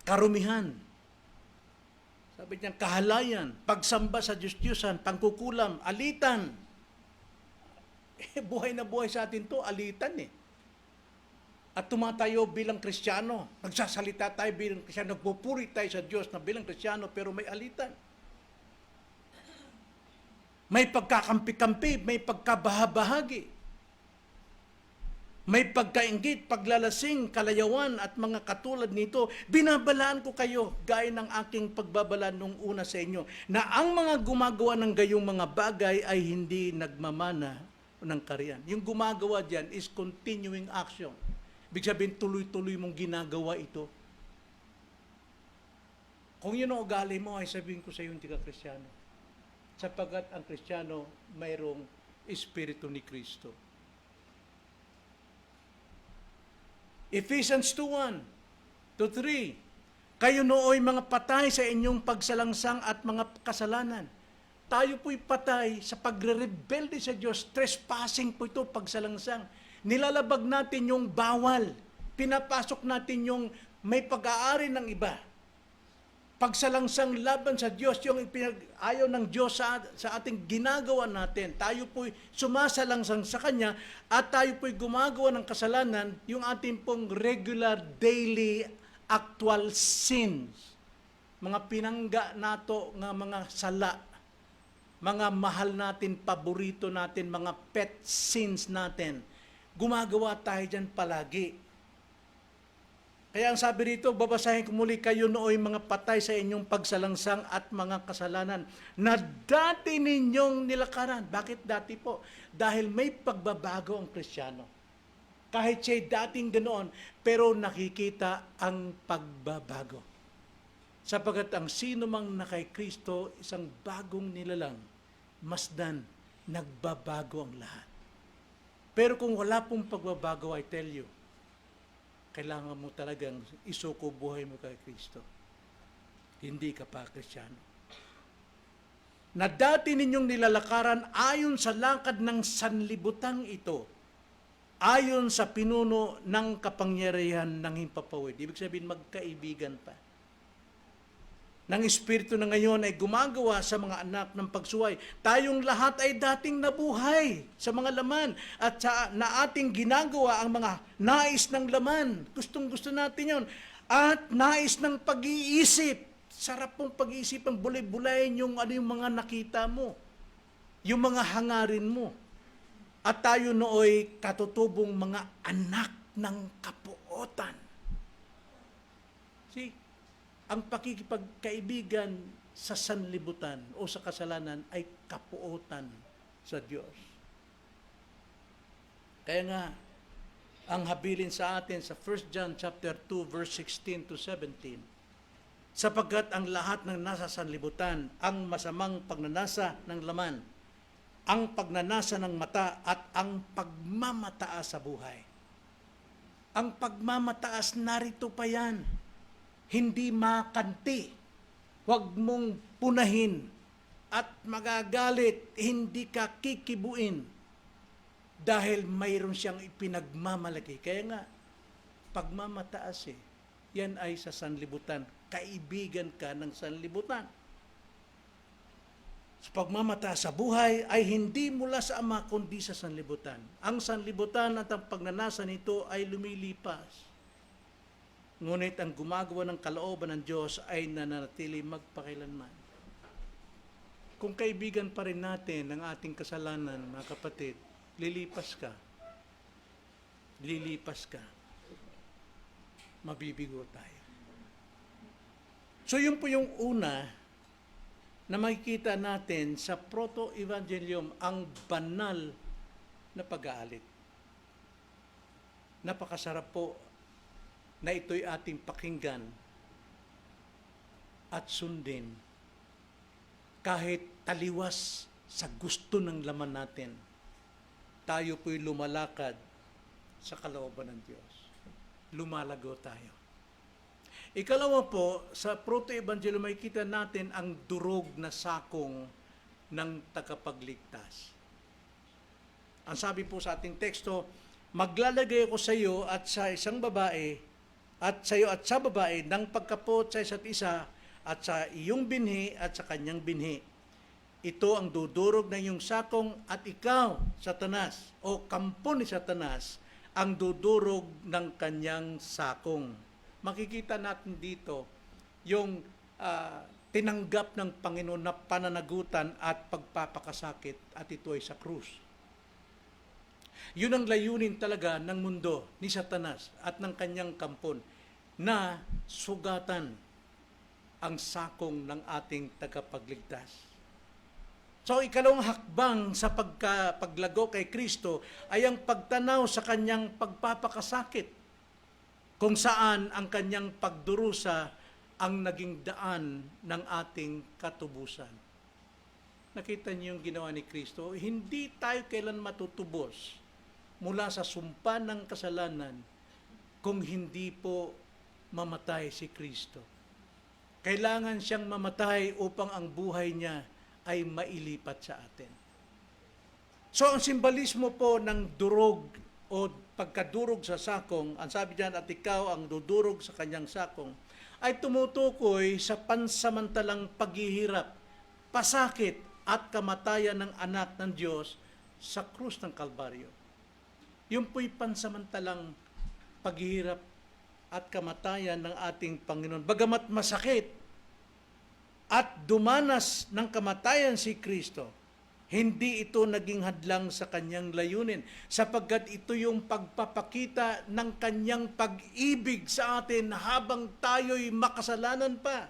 Speaker 1: Karumihan. Sabi niya, kahalayan, pagsamba sa Diyos-Diyosan, pangkukulam, alitan. Buhay na buhay sa atin to, alitan eh. At tumatayo bilang Kristiyano. Nagsasalita tayo bilang Kristiyano. Nagpupuri tayo sa Diyos na bilang Kristiyano, pero may alitan. May pagkakampi-kampi, may pagkabahabahagi. May pagkainggit, paglalasing, kalayawan at mga katulad nito. Binabalaan ko kayo, gaya ng aking pagbabalaan nung una sa inyo, na ang mga gumagawa ng gayong mga bagay ay hindi nagmamana ng kariyan. Yung gumagawa diyan is continuing action. Ibig sabihin, tuloy-tuloy mong ginagawa ito. Kung yun ang ugali mo, ay sabihin ko sa iyo, hindi ka Kristiyano. Sapagkat ang Kristiyano, mayroong Espiritu ni Kristo. Ephesians 2:1 to 3. Kayo nooy mga patay sa inyong pagsalangsang at mga kasalanan. Tayo po'y patay sa pagre-rebelde sa Diyos. Trespassing po ito, pagsalangsang. Nilalabag natin yung bawal. Pinapasok natin yung may pag-aari ng iba. Pagsalangsang laban sa Diyos, yung ayaw ng Diyos sa ating ginagawa natin. Tayo po'y sumasalangsang sa Kanya at tayo po'y gumagawa ng kasalanan, yung ating pong regular, daily, actual sins. Mga pinangga nato nga mga sala, mga mahal natin, paborito natin, mga pet sins natin. Gumagawa tayo dyan palagi. Kaya ang sabi rito, babasahin ko muli, kayo nooy mga patay sa inyong pagsalangsang at mga kasalanan na dati ninyong nilakaran. Bakit dati po? Dahil may pagbabago ang Kristiyano. Kahit siya'y dating ganoon, pero nakikita ang pagbabago. Sapagat ang sino mang na kay Kristo, isang bagong nilalang, masdan, nagbabago ang lahat. Pero kung wala pong pagbabago, I tell you, kailangan mo talagang isuko buhay mo kay Kristo. Hindi ka pa Kristiyano. Na dati ninyong nilalakaran ayon sa lakad ng sanlibutang ito, ayon sa pinuno ng kapangyarihan ng himpapawid. Ibig sabihin, magkaibigan pa. Ng Espiritu na ngayon ay gumagawa sa mga anak ng pagsuway. Tayong lahat ay dating nabuhay sa mga laman at na ating ginagawa ang mga nais ng laman. Gustong-gusto natin yon. At nais ng pag-iisip. Sarap pong pag-iisip ang bulay-bulayin yung mga nakita mo. Yung mga hangarin mo. At tayo nooy katutubong mga anak ng kapuotan. See? Ang pakikipagkaibigan sa sanlibutan o sa kasalanan ay kapuotan sa Diyos. Kaya nga, ang habilin sa atin sa 1 John chapter 2 verse 16 to 17, sapagkat ang lahat ng nasa sanlibutan, ang masamang pagnanasa ng laman, ang pagnanasa ng mata at ang pagmamataas sa buhay. Ang pagmamataas, narito pa yan. Hindi makanti. Huwag mong punahin at magagalit, hindi ka kikibuin dahil mayroon siyang ipinagmamalaki. Kaya nga, pagmamataas yan ay sa sanlibutan. Kaibigan ka ng sanlibutan. Sa pagmamataas sa buhay ay hindi mula sa Ama kundi sa sanlibutan. Ang sanlibutan at ang pagnanasa nito ay lumilipas. Ngunit ang gumagawa ng kalooban ng Diyos ay nananatili magpakailanman. Kung kaibigan pa rin natin ang ating kasalanan, mga kapatid, lilipas ka. Lilipas ka. Mabibigo tayo. So yun po yung una na makikita natin sa proto-evangelium, ang banal na pag-aalit. Napakasarap po na ito'y ating pakinggan at sundin kahit taliwas sa gusto ng laman natin. Tayo po'y lumalakad sa kalooban ng Diyos. Lumalago tayo. Ikalawa po, sa proto-evangelyo makikita natin ang durog na sakong ng tagapagligtas. Ang sabi po sa ating teksto, maglalagay ako sa iyo at sa isang babae at sa iyo at sa babae ng pagkapot sa isa't isa at sa iyong binhi at sa kanyang binhi. ito ang dudurog ng iyong sakong at ikaw, Satanas, o kampo ni Satanas, ang dudurog ng kanyang sakong. Makikita natin dito yung tinanggap ng Panginoon na pananagutan at pagpapakasakit at ito ay sa krus. Yun ang layunin talaga ng mundo ni Satanas at ng kanyang kampon na sugatan ang sakong ng ating tagapagligtas. So, ikalawang hakbang sa paglago kay Kristo ay ang pagtanaw sa kanyang pagpapakasakit, kung saan ang kanyang pagdurusa ang naging daan ng ating katubusan. Nakita niyo yung ginawa ni Kristo? Hindi tayo kailan matutubos mula sa sumpa ng kasalanan kung hindi po mamatay si Kristo. Kailangan siyang mamatay upang ang buhay niya ay mailipat sa atin. So, ang simbalismo po ng durog o pagkadurog sa sakong, ang sabi diyan, at ikaw ang dudurog sa kanyang sakong, ay tumutukoy sa pansamantalang paghihirap, pasakit at kamatayan ng anak ng Diyos sa krus ng Kalbaryo. Yung po'y pansamantalang paghihirap at kamatayan ng ating Panginoon. Bagamat masakit at dumanas ng kamatayan si Kristo, hindi ito naging hadlang sa kanyang layunin, sapagkat ito yung pagpapakita ng kanyang pag-ibig sa atin habang tayo'y makasalanan pa.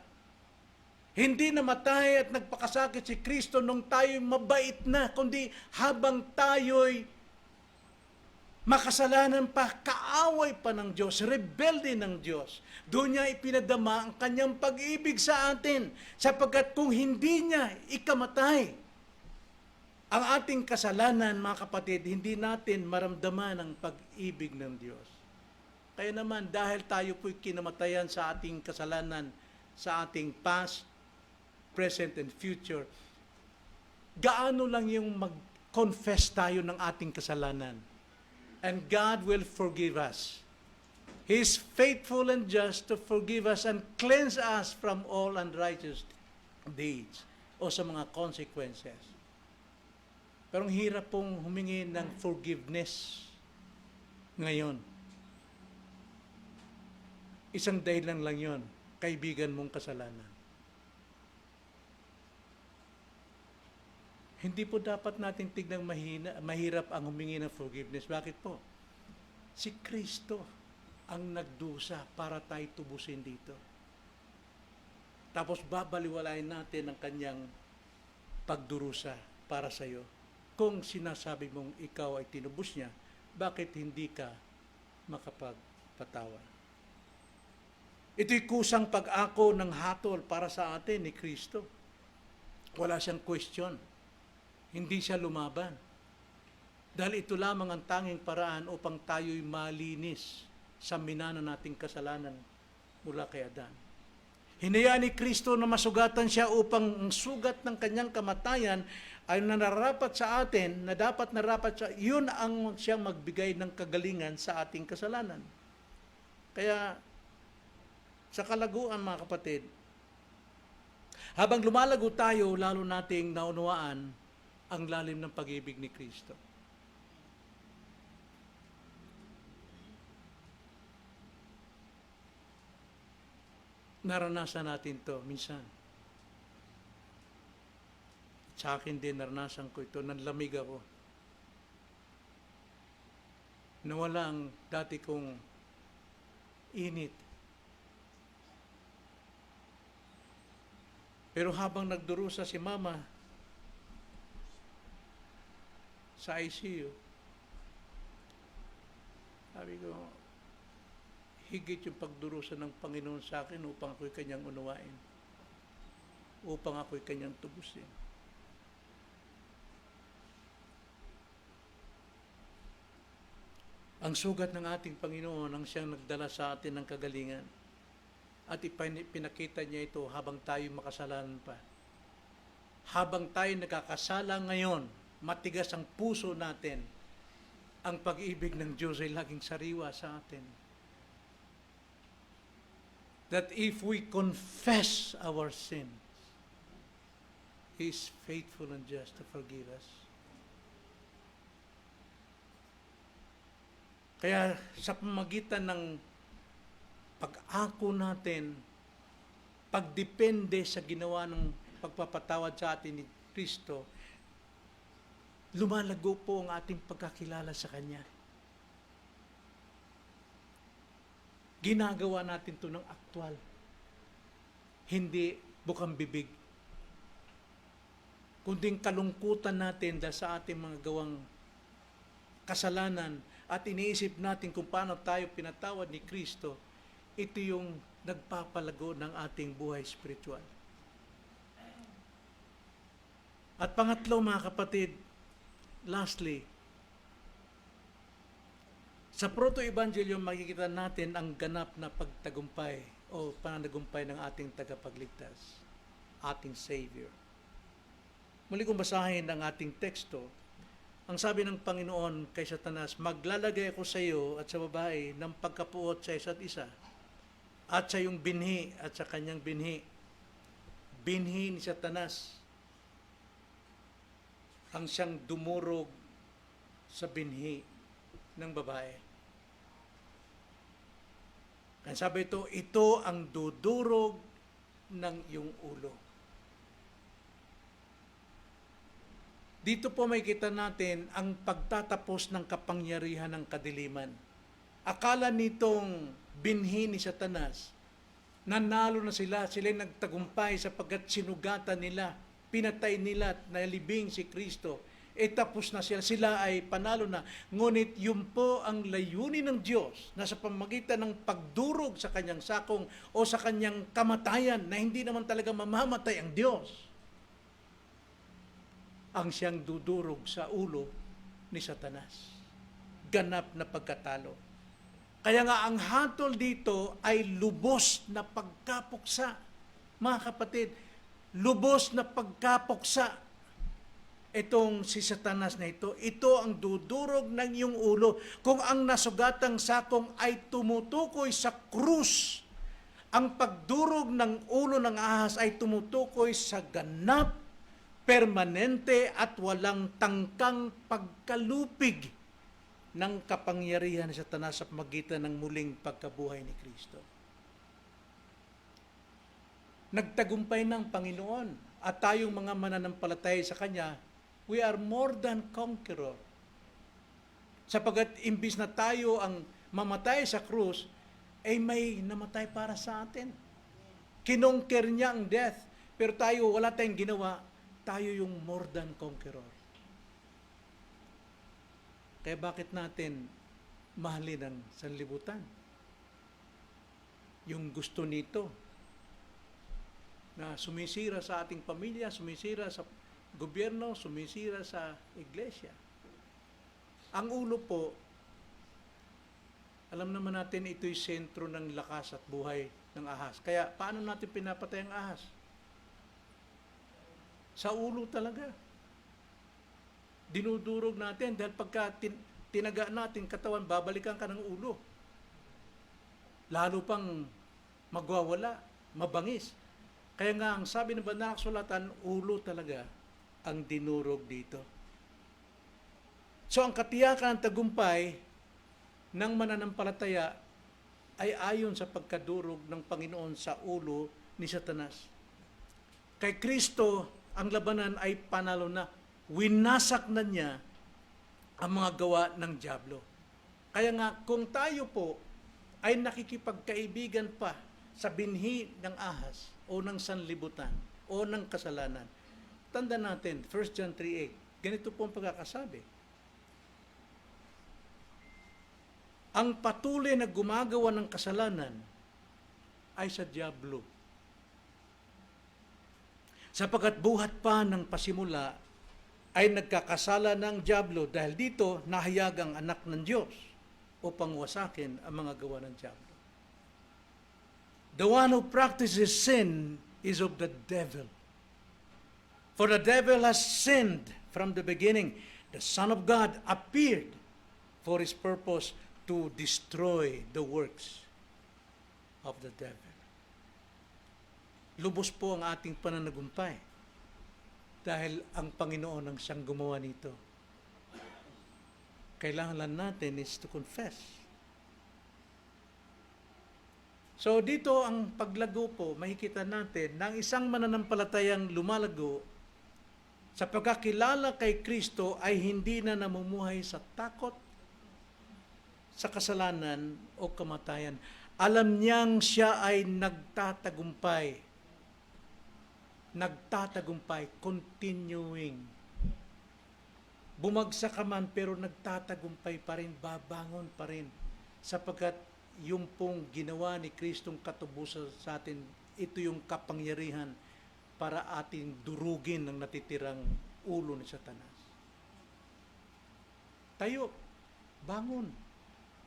Speaker 1: Hindi namatay at nagpakasakit si Kristo nung tayo'y mabait na, kundi habang tayo'y makasalanan pa, kaaway pa ng Diyos, rebelde ng Diyos. Doon niya ipinadama ang kanyang pag-ibig sa atin, sapagkat kung hindi niya ikamatay ang ating kasalanan, mga kapatid, hindi natin maramdaman ang pag-ibig ng Diyos. Kaya naman, dahil tayo po'y kinamatayan sa ating kasalanan, sa ating past, present, and future, gaano lang yung mag-confess tayo ng ating kasalanan? And God will forgive us. He is faithful and just to forgive us and cleanse us from all unrighteous deeds o sa mga consequences. Pero ang hirap pong humingi ng forgiveness ngayon. Isang dahilan lang yon, kaibigan mong kasalanan. Hindi po dapat natin tignang mahirap ang humingi ng forgiveness. Bakit po? Si Kristo ang nagdusa para tayo tubusin dito. Tapos babaliwalain natin ang kanyang pagdurusa para sa iyo. Kung sinasabi mong ikaw ay tinubos niya, bakit hindi ka makapagpatawad? Ito'y kusang pag-ako ng hatol para sa atin ni Kristo. Wala siyang question. Hindi siya lumaban. Dahil ito lamang ang tanging paraan upang tayo'y malinis sa minana nating kasalanan mula kay Adan. Hinayaan ni Kristo na masugatan siya upang ang sugat ng kanyang kamatayan ay nararapat sa atin, na dapat narapat siya, yun ang siyang magbigay ng kagalingan sa ating kasalanan. Kaya, sa kalaguan mga kapatid, habang lumalago tayo, lalo nating naunawaan ang lalim ng pag-ibig ni Kristo. Naranasan natin to minsan. Sa akin din, naranasan ko ito. Nanlamig ako. Nawala ang dati kong init. Pero habang nagdurusa si Mama sa ICU, sabi ko, higit yung pagdurusa ng Panginoon sa akin upang ako'y kanyang unawain. Upang ako'y kanyang tubusin. Ang sugat ng ating Panginoon ang siyang nagdala sa atin ng kagalingan. At pinakita niya ito habang tayo makasalanan pa. Habang tayo nagkakasala ngayon, matigas ang puso natin, ang pag-ibig ng Diyos ay laging sariwa sa atin. That if we confess our sins, He is faithful and just to forgive us. Kaya sa pamagitan ng pag-ako natin, pagdepende sa ginawa ng pagpapatawad sa atin ni Kristo, lumalago po ang ating pagkakilala sa Kanya. Ginagawa natin ito ng aktwal, hindi bukang bibig. Kunding kalungkutan natin dahil sa ating mga gawang kasalanan at iniisip natin kung paano tayo pinatawad ni Kristo, ito yung nagpapalago ng ating buhay spiritual. At pangatlo, mga kapatid, lastly, sa proto-evangelyo makikita natin ang ganap na pagtagumpay o pananagumpay ng ating tagapagligtas, ating Savior. Muli kong basahin ang ating teksto. Ang sabi ng Panginoon kay Satanas, maglalagay ako sa iyo at sa babae ng pagkapuot sa isa't isa, at sa iyong binhi at sa kanyang binhi. Binhi ni Satanas ang siyang dumurog sa binhi ng babae. Kaya sabi ito ang dudurog ng iyong ulo. Dito po may kita natin ang pagtatapos ng kapangyarihan ng kadiliman. Akala nitong binhi ni Satanas, nanalo na sila nagtagumpay sapagkat sinugatan nila, pinatay nila at nalibing si Kristo. Tapos na sila ay panalo na. Ngunit yun po ang layunin ng Diyos na sa pamamagitan ng pagdurog sa kanyang sakong o sa kanyang kamatayan na hindi naman talaga mamamatay ang Diyos, ang siyang dudurog sa ulo ni Satanas. Ganap na pagkatalo. Kaya nga ang hatol dito ay lubos na pagkapuksa. Mga kapatid, lubos na pagkapuksa. Itong si Satanas na ito ang dudurog ng iyong ulo. Kung ang nasugatang sakong ay tumutukoy sa krus, ang pagdurog ng ulo ng ahas ay tumutukoy sa ganap, permanente at walang tangkang pagkalupig ng kapangyarihan ni Satanas sa pamagitan ng muling pagkabuhay ni Kristo. Nagtagumpay ng Panginoon at tayong mga mananampalataya sa Kanya, we are more than conqueror. Sapagat imbis na tayo ang mamatay sa krus, ay may namatay para sa atin. Kinongker niya ang death, pero tayo wala tayong ginawa, tayo yung more than conqueror. Kaya bakit natin mahalin ang sanlibutan? Yung gusto nito na sumisira sa ating pamilya, sumisira sa gobyerno, sumisira sa iglesia. Ang ulo po, alam naman natin ito'y sentro ng lakas at buhay ng ahas. Kaya paano natin pinapatay ang ahas? Sa ulo talaga. Dinudurog natin dahil pagka tinaga natin katawan, babalikan ka ng ulo. Lalo pang magwawala, mabangis. Kaya nga ang sabi ng banal na kasulatan, ulo talaga ang dinurog dito. So ang katiyakan ng tagumpay ng mananampalataya ay ayon sa pagkadurog ng Panginoon sa ulo ni Satanas. Kay Kristo, ang labanan ay panalo na. Winasak na niya ang mga gawa ng dyablo. Kaya nga, kung tayo po ay nakikipagkaibigan pa sa binhi ng ahas o ng sanlibutan o ng kasalanan, tanda natin, 1 John 3:8, ganito po ang pagkakasabi. Ang patuloy na gumagawa ng kasalanan ay sa dyablo. Sapagkat buhat pa ng pasimula ay nagkakasala ng dyablo dahil dito nahayag ang anak ng Diyos upang wasakin ang mga gawa ng dyablo. The one who practices sin is of the devil. For the devil has sinned from the beginning. The Son of God appeared for His purpose to destroy the works of the devil. Lubos po ang ating pananagumpay. Dahil ang Panginoon ang siyang gumawa nito. Kailangan lang natin is to confess. So dito ang paglago po, makikita natin na ang isang mananampalatayang lumalago sa pagkakilala kay Kristo ay hindi na namumuhay sa takot, sa kasalanan o kamatayan. Alam niyang siya ay nagtatagumpay, continuing. Bumagsak ka man pero nagtatagumpay pa rin, babangon pa rin. Sapagkat yung pong ginawa ni Kristong katubusan sa atin, ito yung kapangyarihan para ating durugin ang natitirang ulo ni Satanas. Tayo, bangon.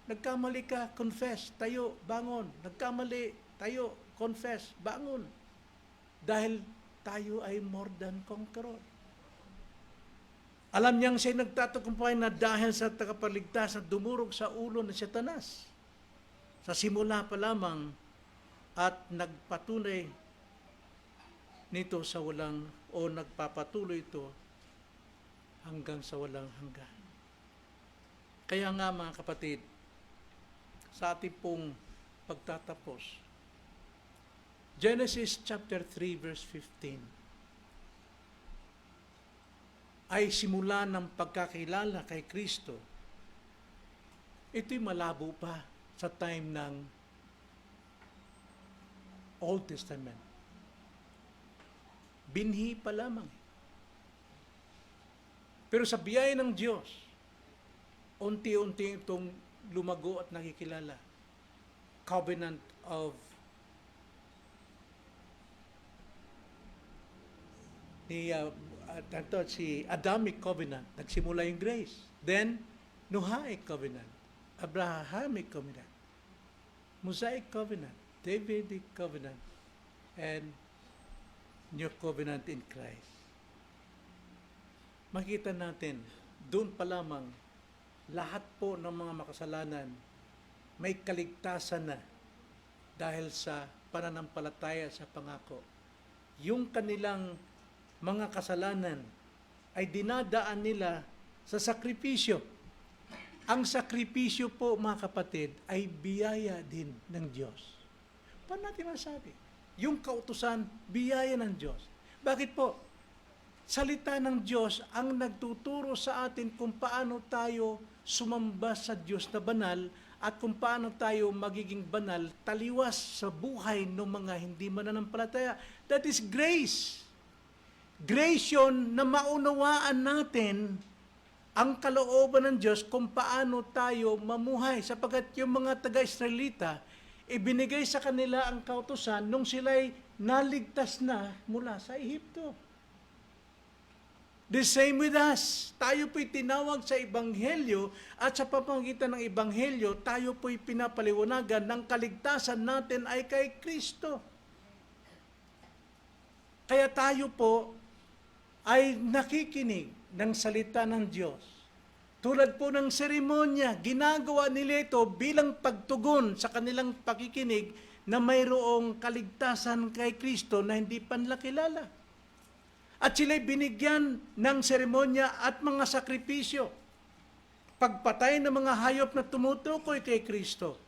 Speaker 1: Nagkamali ka, confess. Tayo, bangon. Nagkamali, tayo, confess. Bangon. Dahil tayo ay more than conqueror. Alam niyang siya nagtatagumpay na dahil sa tagapagligtas na dumurog sa ulo ni Satanas. Sa simula pa lamang at nagpatunay nito sa walang o nagpapatuloy ito hanggang sa walang hanggan. Kaya nga mga kapatid, sa ating pong pagtatapos, Genesis chapter 3 verse 15 ay simula ng pagkakilala kay Kristo. Ito'y malabo pa sa time ng Old Testament. Binhi pa lamang. Pero sa biyaya ng Diyos, unti-unti itong lumago at nakikilala. Covenant of si Adamic Covenant, nagsimula yung grace. Then, Noahic Covenant, Abrahamic Covenant, Mosaic Covenant, Davidic Covenant, and New Covenant in Christ. Makita natin, doon pa lamang, lahat po ng mga makasalanan may kaligtasan na dahil sa pananampalataya sa pangako. Yung kanilang mga kasalanan ay dinadaan nila sa sakripisyo. Ang sakripisyo po, mga kapatid, ay biyaya din ng Diyos. Paano natin masabi? Yung kautusan, biyaya ng Diyos. Bakit po? Salita ng Diyos ang nagtuturo sa atin kung paano tayo sumamba sa Diyos na banal at kung paano tayo magiging banal taliwas sa buhay ng mga hindi mananampalataya. That is grace. Grace yun na maunawaan natin ang kalooban ng Diyos kung paano tayo mamuhay. Sapagkat yung mga taga-Israelita, ibinigay sa kanila ang kautusan nung sila'y naligtas na mula sa Ehipto. The same with us. Tayo po'y tinawag sa Ebanghelyo at sa pamamagitan ng Ebanghelyo, tayo po'y pinapaliwanagan ng kaligtasan natin ay kay Kristo. Kaya tayo po ay nakikinig ng salita ng Diyos. Tulad po ng seremonya, ginagawa nila ito bilang pagtugon sa kanilang pakikinig na mayroong kaligtasan kay Kristo na hindi panlakilala. At sila'y binigyan ng seremonya at mga sakripisyo. Pagpatay ng mga hayop na tumutukoy kay Kristo.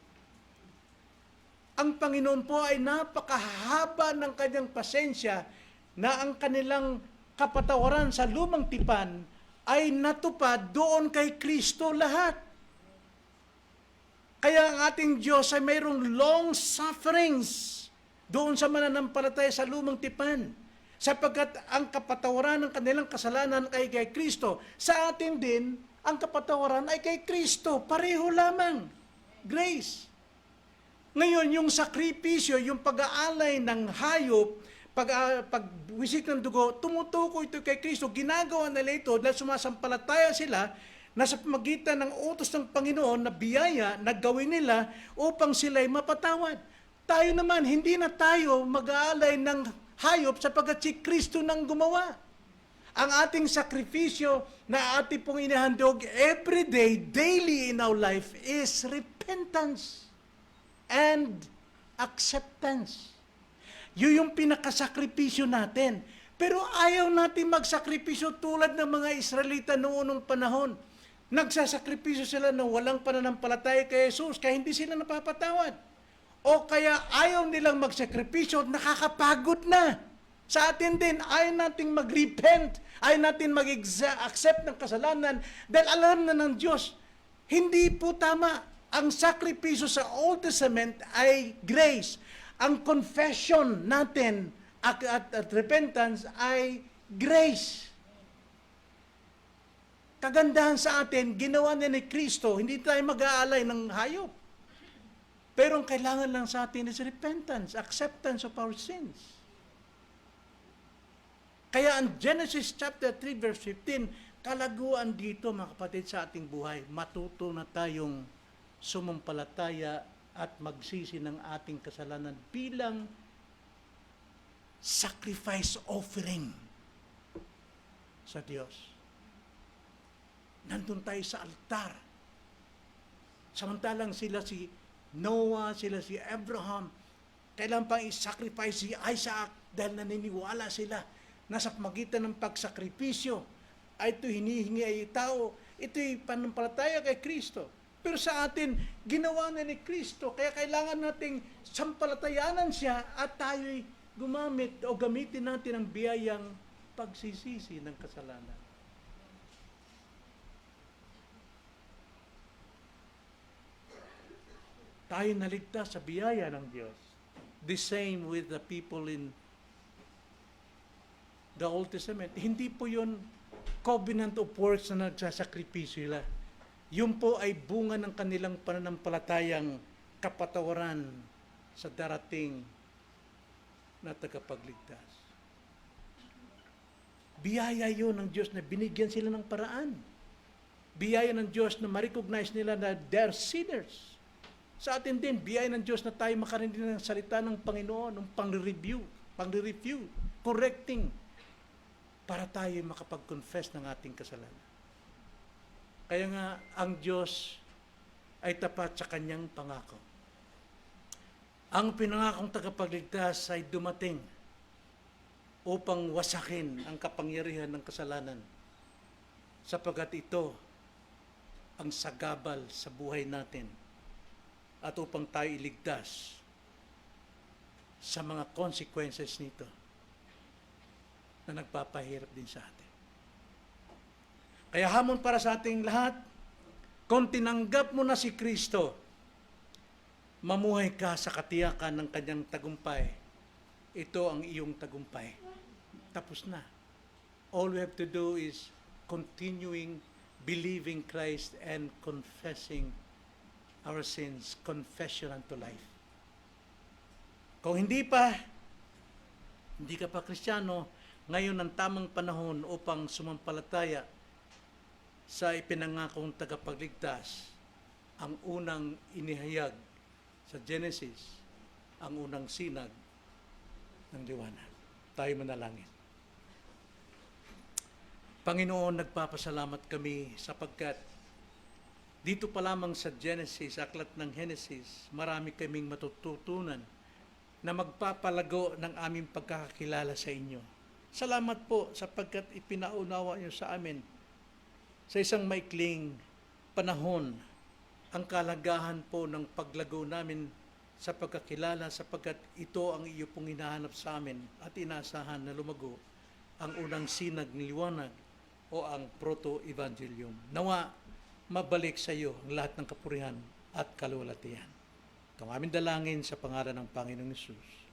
Speaker 1: Ang Panginoon po ay napakahaba ng kanyang pasensya na ang kanilang kapatawaran sa lumang tipan ay natupad doon kay Kristo lahat. Kaya ang ating Diyos ay mayroong long sufferings doon sa mananampalataya sa lumang tipan. Sapagkat ang kapatawaran ng kanilang kasalanan ay kay Kristo. Sa atin din, ang kapatawaran ay kay Kristo. Pareho lamang. Grace. Ngayon, yung sakripisyo, yung pag-aalay ng hayop, pagwisik ng dugo, tumutukoy ito kay Kristo. Ginagawa nila ito dahil sumasampalataya sila na sa pamagitan ng utos ng Panginoon na biyaya na gawin nila upang sila'y mapatawad. Tayo naman, hindi na tayo mag-aalay ng hayop sapagkat si Kristo nang gumawa. Ang ating sakripisyo na ating pong inihandog everyday, daily in our life is repentance and acceptance. Yun yung pinakasakripisyo natin. Pero ayaw natin magsakripisyo tulad ng mga Israelita noong unang panahon. Nagsasakripisyo sila na walang pananampalataya kay Jesus kaya hindi sila napapatawad. O kaya ayaw nilang magsakripisyo, nakakapagod na. Sa atin din, ayaw nating mag-repent, ayaw natin mag-accept ng kasalanan dahil alam na ng Diyos, hindi po tama. Ang sakripisyo sa Old Testament ay grace. Ang confession natin at repentance ay grace. Kagandahan sa atin, ginawa niya ni Kristo, hindi tayo mag-aalay ng hayop. Pero ang kailangan lang sa atin is repentance, acceptance of our sins. Kaya ang Genesis chapter 3 verse 15, kalaguan dito mga kapatid sa ating buhay, matuto na tayong sumampalataya at magsisi ng ating kasalanan bilang sacrifice offering sa Diyos. Nandun tayo sa altar. Samantalang sila si Noah, sila si Abraham, kailan pang i-sacrifice si Isaac dahil naniniwala sila na sa magitan ng pagsakripisyo ay ito hinihingi ay tao, ito'y panampalataya kay Kristo. Pero sa atin, ginawa na ni Kristo, kaya kailangan nating sampalatayanan siya at tayo'y gumamit o gamitin natin ang biyayang pagsisisi ng kasalanan. Tayo naligtas sa biyaya ng Diyos. The same with the people in the Old Testament. Hindi po yun covenant of works na nagsasakripisyo sila. Yun po ay bunga ng kanilang pananampalatayang kapatawaran sa darating na tagapagligtas. Biyaya yun ng Diyos na binigyan sila ng paraan. Biyaya ng Diyos na ma-recognize nila na they're sinners. Sa atin din, biyaya ng Diyos na tayo makarinig ng salita ng Panginoon, ng pang-review, correcting, para tayo makapag-confess ng ating kasalanan. Kaya nga, ang Diyos ay tapat sa kanyang pangako. Ang pinangakong tagapagligtas ay dumating upang wasakin ang kapangyarihan ng kasalanan, sapagkat ito ang sagabal sa buhay natin at upang tayo iligtas sa mga consequences nito na nagpapahirap din sa atin. Kaya hamon para sa ating lahat, kung tinanggap mo na si Kristo, mamuhay ka sa katiyakan ng kanyang tagumpay. Ito ang iyong tagumpay. Tapos na. All we have to do is continuing believing Christ and confessing our sins, confession unto life. Kung hindi ka pa Kristiyano, ngayon ang tamang panahon upang sumampalataya sa ipinangakong tagapagligtas, ang unang inihayag sa Genesis, ang unang sinag ng liwanag. Tayo manalangin. Panginoon, nagpapasalamat kami sapagkat dito pa lamang sa Genesis, aklat ng Genesis, marami kaming matututunan na magpapalago ng aming pagkakakilala sa inyo. Salamat po sapagkat ipinaunawa niyo sa amin sa isang maikling panahon ang kalagahan po ng paglago namin sa pagkakilala sapagkat ito ang iyo pong hinahanap sa amin at inaasahan na lumago ang unang sinag ng liwanag o ang proto-evangelium. Nawa, mabalik sa iyo ang lahat ng kapurihan at kaluwalhatian. Ito ang aming dalangin sa pangalan ng Panginoong Hesus.